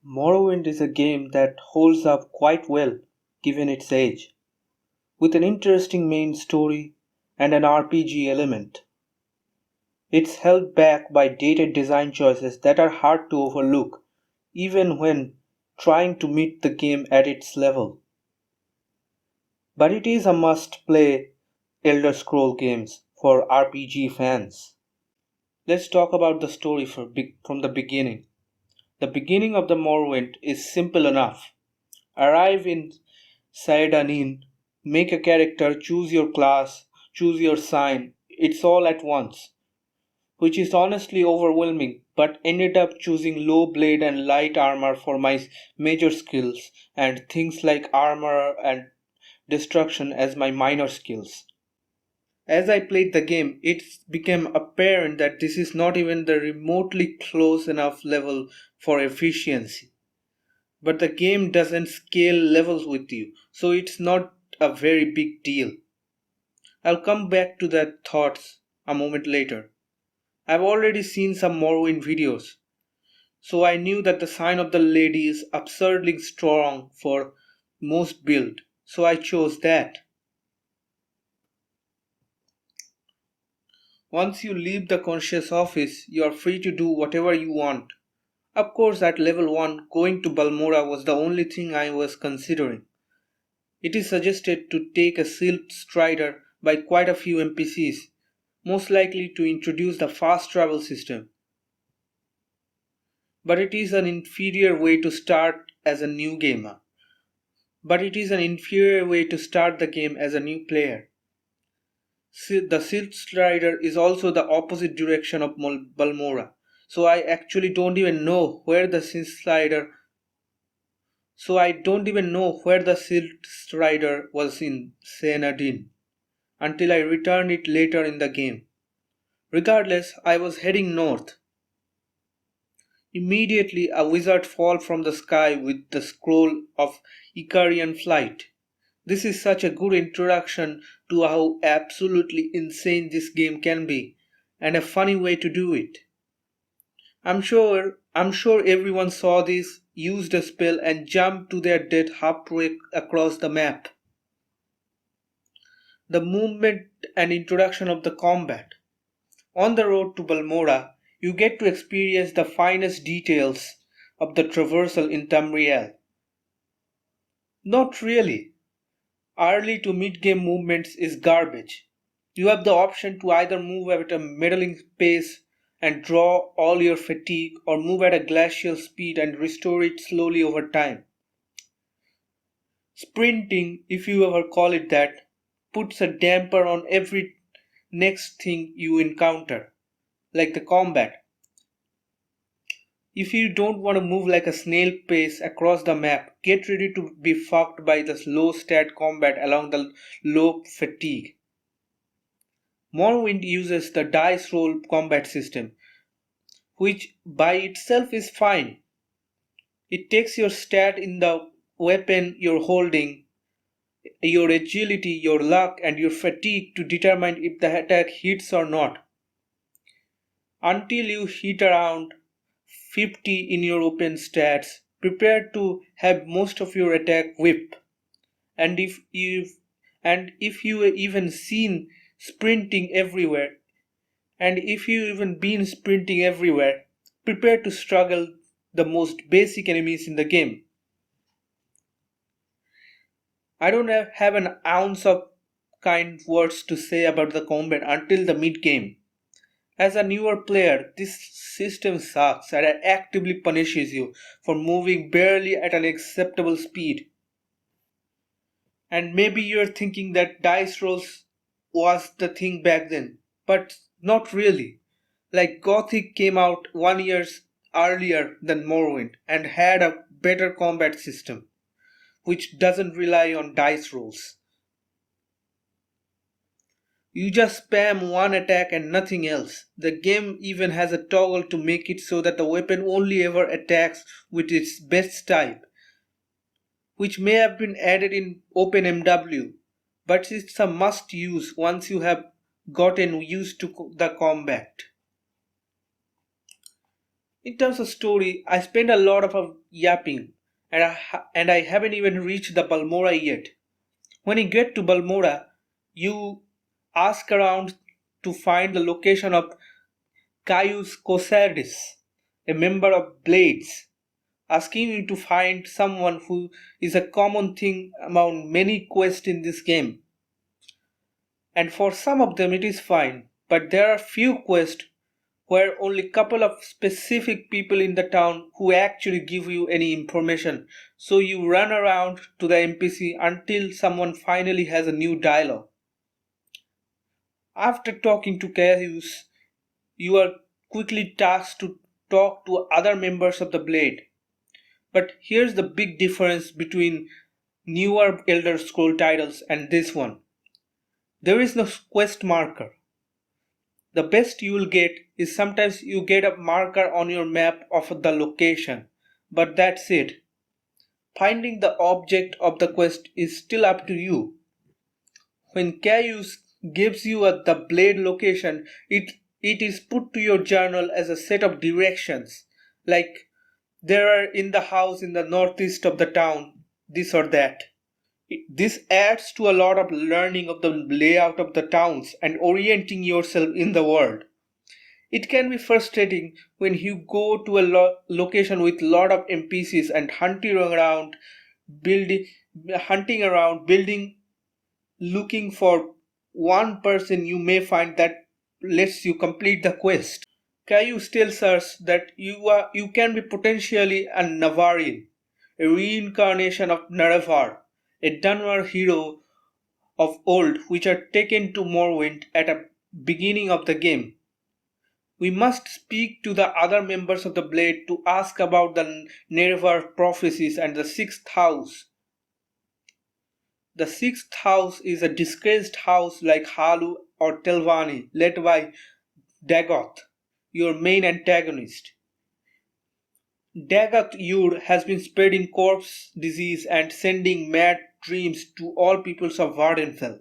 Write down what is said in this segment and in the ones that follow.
Morrowind is a game that holds up quite well given its age, with an interesting main story and an RPG element. It's held back by dated design choices that are hard to overlook, even when trying to meet the game at its level. But it is a must play Elder Scroll games for RPG fans. Let's talk about the story from the beginning. The beginning of the Morrowind is simple enough. Arrive in Saidanin, make a character, choose your class, choose your sign. It's all at once, which is honestly overwhelming, but ended up choosing low blade and light armor for my major skills and things like armor and destruction as my minor skills. As I played the game, it became apparent that this is not even the remotely close enough level for efficiency. But the game doesn't scale levels with you, so it's not a very big deal. I'll come back to that thoughts a moment later. I've already seen some Morrowind videos, so I knew that the sign of the lady is absurdly strong for most build, so I chose that. Once you leave the conscious office, you are free to do whatever you want. Of course, at level 1, going to Balmora was the only thing I was considering. It is suggested to take a Silt Strider by quite a few NPCs, most likely to introduce the fast travel system. But it is an inferior way to start as a new gamer. But it is an inferior way to start the game as a new player. The Silt Strider is also the opposite direction of Balmora, so I actually don't even know where the Silt Strider was in Senadin until I returned it later in the game. Regardless, I was heading north. Immediately, a wizard falls from the sky with the scroll of Icarian flight. This is such a good introduction to how absolutely insane this game can be, and a funny way to do it. I'm sure everyone saw this, used a spell, and jumped to their death halfway across the map. The movement and introduction of the combat. On the road to Balmora, you get to experience the finest details of the traversal in Tamriel. Not really. Early to mid game movements is garbage. You have the option to either move at a meddling pace and draw all your fatigue, or move at a glacial speed and restore it slowly over time. Sprinting, if you ever call it that, puts a damper on every next thing you encounter, like the combat. If you don't want to move like a snail pace across the map, get ready to be fucked by the low stat combat along the low fatigue. Morrowind uses the dice roll combat system, which by itself is fine. It takes your stat in the weapon you're holding, your agility, your luck, and your fatigue to determine if the attack hits or not. Until you hit around 50 in your open stats, prepare to have most of your attack whip. And if you even seen sprinting everywhere, and if you even been sprinting everywhere, prepare to struggle the most basic enemies in the game. I don't have an ounce of kind words to say about the combat until the mid game. As a newer player, this system sucks and it actively punishes you for moving barely at an acceptable speed. And maybe you're thinking that dice rolls was the thing back then, but not really. Like Gothic came out 1 year earlier than Morrowind and had a better combat system, which doesn't rely on dice rolls. You just spam one attack and nothing else. The game even has a toggle to make it so that the weapon only ever attacks with its best type, which may have been added in OpenMW, but it's a must use once you have gotten used to the combat. In terms of story, I spent a lot of yapping, and I haven't even reached the Balmora yet. When you get to Balmora, you ask around to find the location of Caius Cosardis, a member of Blades. Asking you to find someone who is a common thing among many quests in this game. And for some of them it is fine, but there are few quests where only couple of specific people in the town who actually give you any information. So you run around to the NPC until someone finally has a new dialogue. After talking to Caius, you are quickly tasked to talk to other members of the Blade. But here's the big difference between newer Elder Scroll titles and this one. There is no quest marker. The best you will get is sometimes you get a marker on your map of the location, but that's it. Finding the object of the quest is still up to you. When Caius gives you the blade location, it is put to your journal as a set of directions, like there are in the house in the northeast of the town, this or that. This adds to a lot of learning of the layout of the towns and orienting yourself in the world. It can be frustrating when you go to a location with a lot of NPCs and building, building, looking for one person you may find that lets you complete the quest. Caius tells us that you can be potentially a Navarian, a reincarnation of Naravar, a Dunmer hero of old which are taken to Morrowind at the beginning of the game. We must speak to the other members of the Blade to ask about the Naravar prophecies and the sixth house. The sixth house is a disgraced house like Halu or Telvanni, led by Dagoth, your main antagonist. Dagoth Ur has been spreading corpse disease and sending mad dreams to all peoples of Vvardenfell.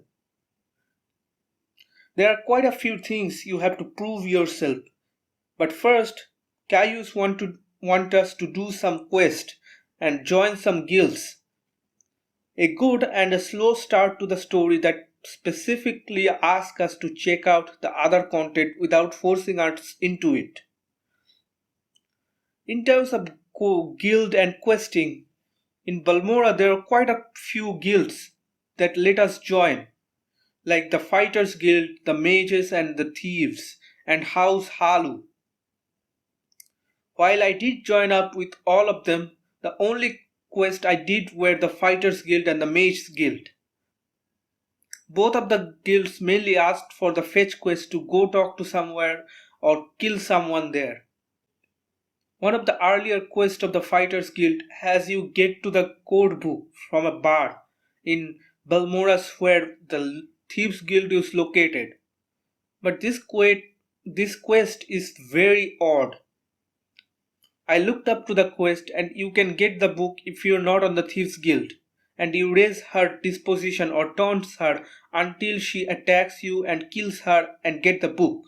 There are quite a few things you have to prove yourself, but first, Caius want us to do some quest and join some guilds. A good and a slow start to the story that specifically asks us to check out the other content without forcing us into it. In terms of guild and questing, in Balmora there are quite a few guilds that let us join, like the Fighters Guild, the Mages and the Thieves, and House Halu. While I did join up with all of them, the only quest I did were the Fighters Guild and the Mages Guild. Both of the guilds mainly asked for the fetch quest to go talk to somewhere or kill someone there. One of the earlier quests of the Fighters Guild has you get to the code book from a bar in Balmoras where the Thieves Guild is located. But this quest is very odd. I looked up to the quest and you can get the book if you're not on the Thieves Guild, and you raise her disposition or taunts her until she attacks you and kills her and get the book.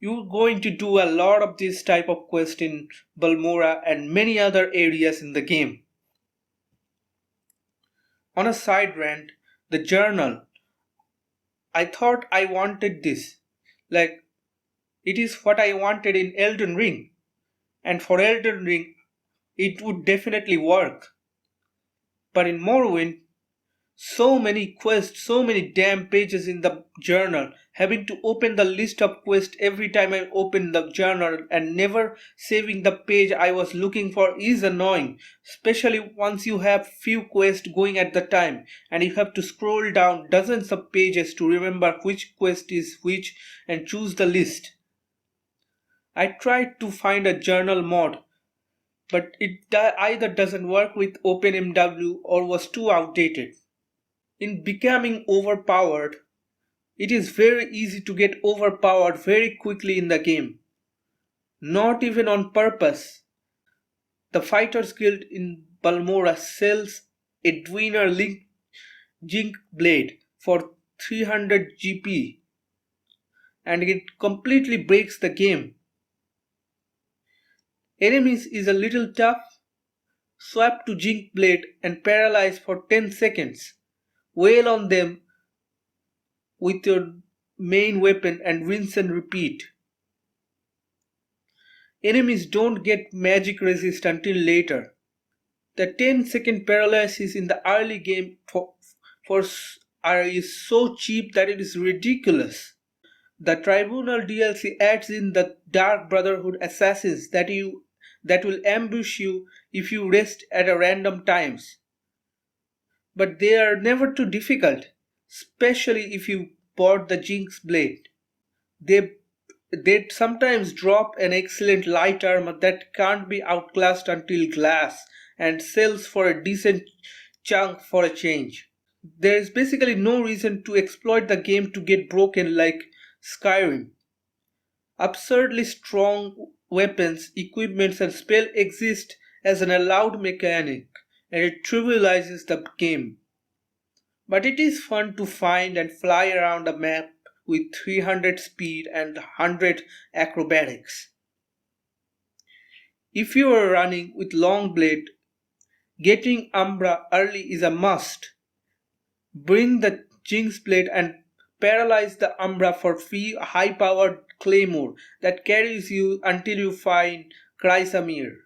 You're going to do a lot of this type of quest in Balmora and many other areas in the game. On a side rant, the journal. I thought I wanted this. Like, it is what I wanted in Elden Ring. And for Elden Ring, it would definitely work. But in Morrowind, so many quests, so many damn pages in the journal, having to open the list of quests every time I open the journal and never saving the page I was looking for is annoying, especially once you have few quests going at the time and you have to scroll down dozens of pages to remember which quest is which and choose the list. I tried to find a journal mod, but it either doesn't work with OpenMW or was too outdated. In becoming overpowered, it is very easy to get overpowered very quickly in the game. Not even on purpose. The Fighters Guild in Balmora sells a Dwemer Jink blade for 300 GP and it completely breaks the game. Enemies is a little tough. Swap to Jinx Blade and paralyze for 10 seconds. Wail on them with your main weapon and rinse and repeat. Enemies don't get magic resist until later. The 10-second paralysis in the early game is so cheap that it is ridiculous. The Tribunal DLC adds in the Dark Brotherhood assassins that will ambush you if you rest at a random times. But they are never too difficult, especially if you bought the Jinx Blade. They sometimes drop an excellent light armor that can't be outclassed until glass and sells for a decent chunk for a change. There is basically no reason to exploit the game to get broken like Skyrim. Absurdly strong weapons, equipments and spells exist as an allowed mechanic, and it trivializes the game. But it is fun to find and fly around a map with 300 speed and 100 acrobatics. If you are running with long blade, getting Umbra early is a must. Bring the Jinx Blade and paralyze the Umbra for free high-powered claymore that carries you until you find Chrysamere.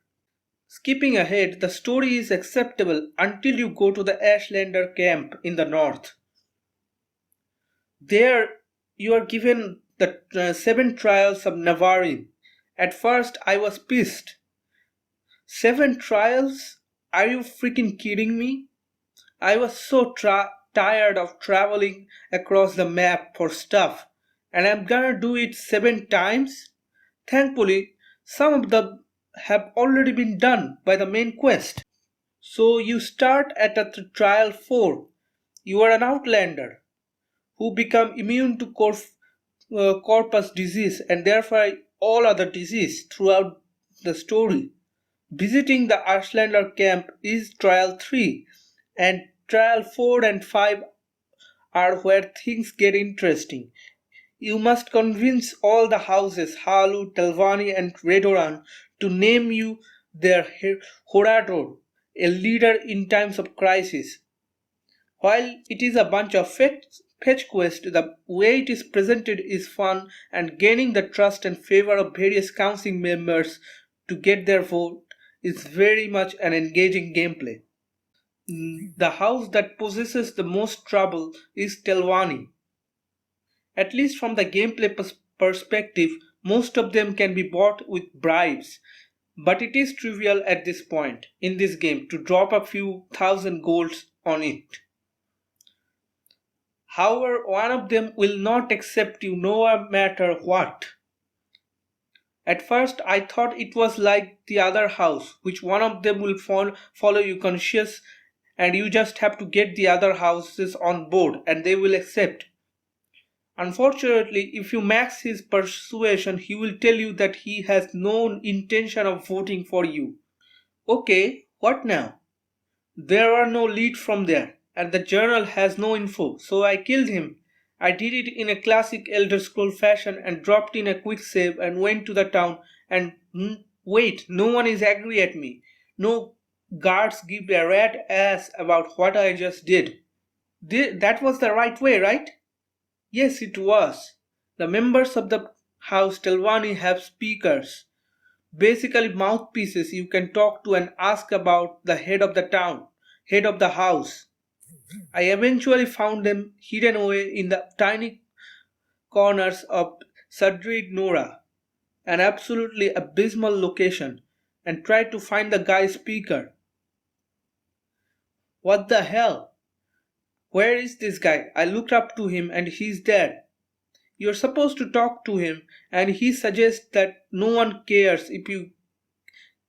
Skipping ahead, the story is acceptable until you go to the Ashlander camp in the north. There, you are given the 7 trials of Navarin. At first, I was pissed. 7 trials? Are you freaking kidding me? I was so tired of traveling across the map for stuff, and I'm gonna do it 7 times? Thankfully, some of them have already been done by the main quest. So you start at a trial 4. You are an outlander who become immune to corpus disease and therefore all other disease throughout the story. Visiting the Ashlander camp is trial 3, and trial 4 and 5 are where things get interesting. You must convince all the houses, Halu, Telvanni and Redoran, to name you their Horador, a leader in times of crisis. While it is a bunch of fetch quest, the way it is presented is fun, and gaining the trust and favor of various council members to get their vote is very much an engaging gameplay. The house that possesses the most trouble is Telvanni. At least from the gameplay perspective, most of them can be bought with bribes, but it is trivial at this point in this game to drop a few thousand golds on it. However, one of them will not accept you no matter what. At first, I thought it was like the other house, which one of them will follow you conscious, and you just have to get the other houses on board and they will accept. Unfortunately, if you max his persuasion, he will tell you that he has no intention of voting for you. Okay, what now? There are no leads from there, and the journal has no info, so I killed him. I did it in a classic elderscroll fashion and dropped in a quick save and went to the town and wait, no one is angry at me. No guards give a rat ass about what I just did. That was the right way, right? Yes, it was. The members of the house Telvanni have speakers. Basically mouthpieces you can talk to and ask about the head of the town, head of the house. I eventually found them hidden away in the tiny corners of Sadrid Nora, an absolutely abysmal location, and tried to find the guy's speaker. What the hell? Where is this guy? I looked up to him and he's dead. You're supposed to talk to him, and he suggests that no one cares if you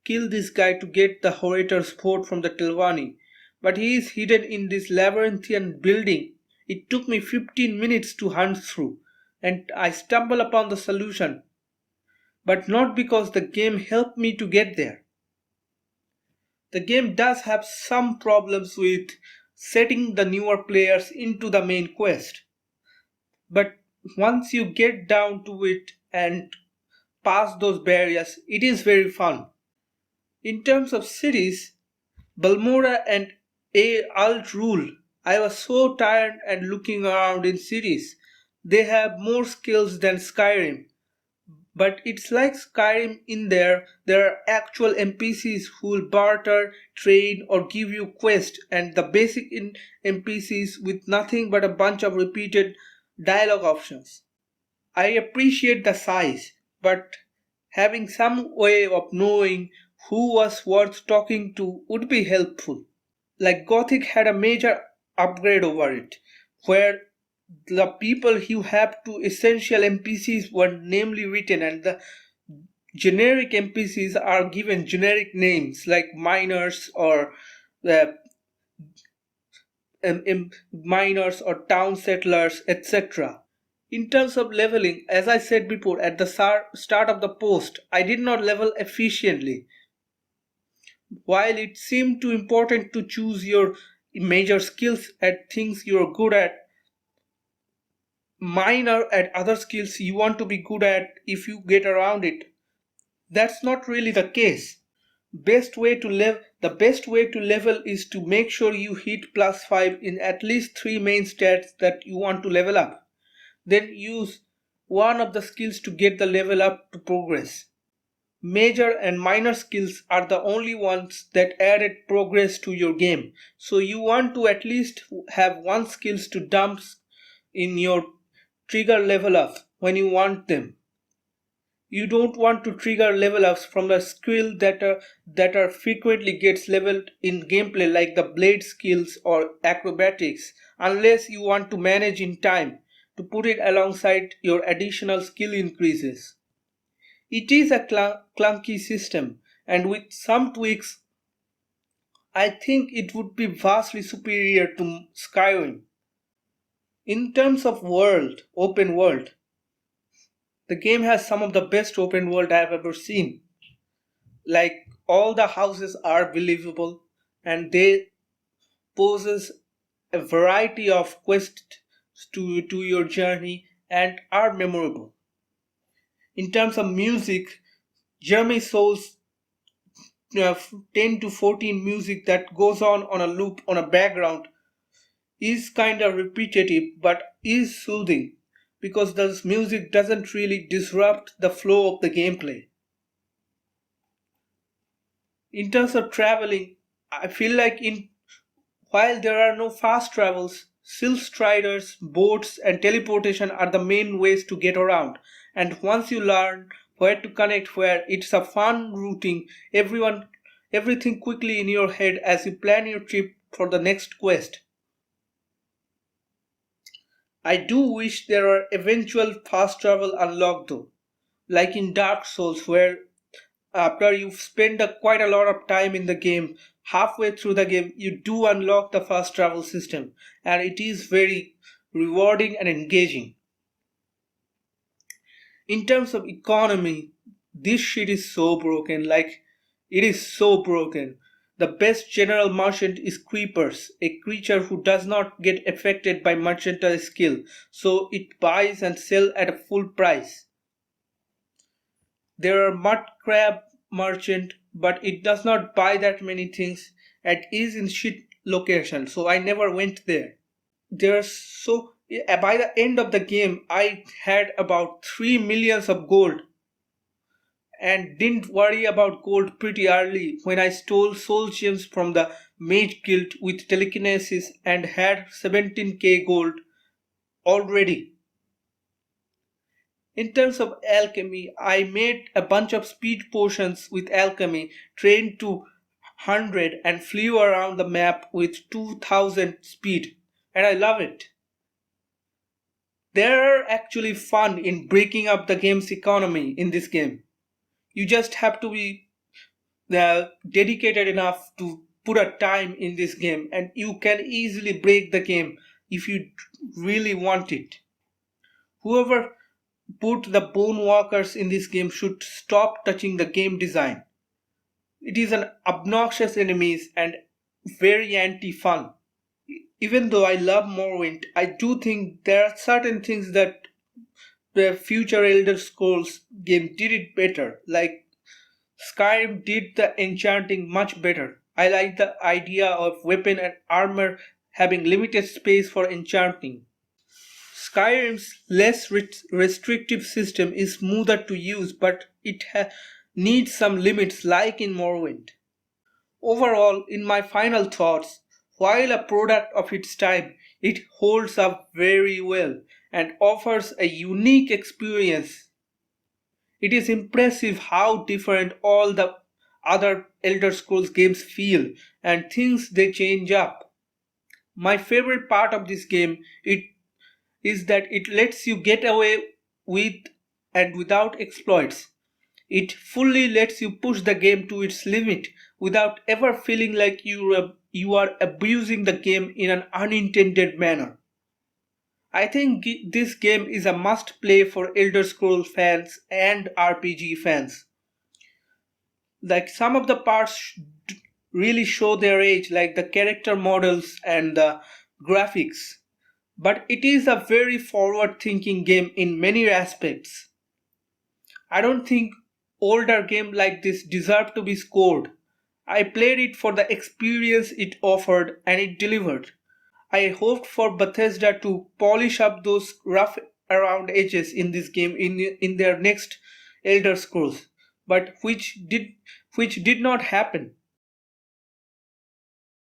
kill this guy to get the orator's vote from the Telvanni. But he is hidden in this labyrinthian building. It took me 15 minutes to hunt through, and I stumbled upon the solution. But not because the game helped me to get there. The game does have some problems with setting the newer players into the main quest. But once you get down to it and pass those barriers, it is very fun. In terms of cities, Balmora and Alt rule. I was so tired and looking around in cities. They have more skills than Skyrim. But it's like Skyrim in there are actual NPCs who will barter, trade, or give you quests, and the basic NPCs with nothing but a bunch of repeated dialogue options. I appreciate the size, but having some way of knowing who was worth talking to would be helpful. Like Gothic had a major upgrade over it, where the people you have to essential NPCs were namely written and the generic NPCs are given generic names like miners or uh, miners or town settlers, etc. In terms of leveling, as I said before at the start of the post, I did not level efficiently. While it seemed too important to choose your major skills at things you're good at, minor at other skills you want to be good at if you get around it. That's not really the case. The best way to level is to make sure you hit +5 in at least 3 main stats that you want to level up. Then use one of the skills to get the level up to progress. Major and minor skills are the only ones that added progress to your game. So you want to at least have one skills to dump in your trigger level up when you want them. You don't want to trigger level ups from the skill that are frequently gets leveled in gameplay like the blade skills or acrobatics unless you want to manage in time to put it alongside your additional skill increases. It is a clunky system, and with some tweaks, I think it would be vastly superior to Skyrim. In terms of open world, the game has some of the best open world I have ever seen. Like all the houses are believable and they poses a variety of quests to your journey and are memorable. In terms of music, Jeremy Souls 10 to 14 music that goes on a loop on a background is kind of repetitive but is soothing because this music doesn't really disrupt the flow of the gameplay. In terms of traveling, I feel like in while there are no fast travels, silk striders, boats, and teleportation are the main ways to get around. And once you learn where to connect where, it's a fun routing everything quickly in your head as you plan your trip for the next quest. I do wish there were eventual fast travel unlocked though, like in Dark Souls where after you spend quite a lot of time in the game, halfway through the game you do unlock the fast travel system and it is very rewarding and engaging. In terms of economy, this shit is so broken, like it is so broken. The best general merchant is Creepers, a creature who does not get affected by mercantile skill, so it buys and sells at a full price. There are mud crab merchant, but it does not buy that many things and is in shit location, so I never went there. There's so by the end of the game I had about 3 millions of gold and didn't worry about gold pretty early when I stole soul gems from the mage guild with telekinesis and had 17k gold already. In terms of alchemy, I made a bunch of speed potions with alchemy, trained to 100 and flew around the map with 2000 speed, and I love it. They're actually fun in breaking up the game's economy in this game. You just have to be dedicated enough to put a time in this game, and you can easily break the game if you really want it. Whoever put the bone walkers in this game should stop touching the game design. It is an obnoxious enemies and very anti-fun. Even though I love Morrowind, I do think there are certain things that the future Elder Scrolls game did it better, like Skyrim did the enchanting much better. I like the idea of weapon and armor having limited space for enchanting. Skyrim's less restrictive system is smoother to use, but it needs some limits like in Morrowind. Overall, in my final thoughts, while a product of its time, it holds up very well and offers a unique experience. It is impressive how different all the other Elder Scrolls games feel and things they change up. My favorite part of this game is that it lets you get away with and without exploits. It fully lets you push the game to its limit without ever feeling like you are abusing the game in an unintended manner. I think this game is a must play for Elder Scrolls fans and RPG fans. Like some of the parts really show their age, like the character models and the graphics. But it is a very forward thinking game in many aspects. I don't think older game like this deserve to be scored. I played it for the experience it offered and it delivered. I hoped for Bethesda to polish up those rough around edges in this game in their next Elder Scrolls, but which did not happen.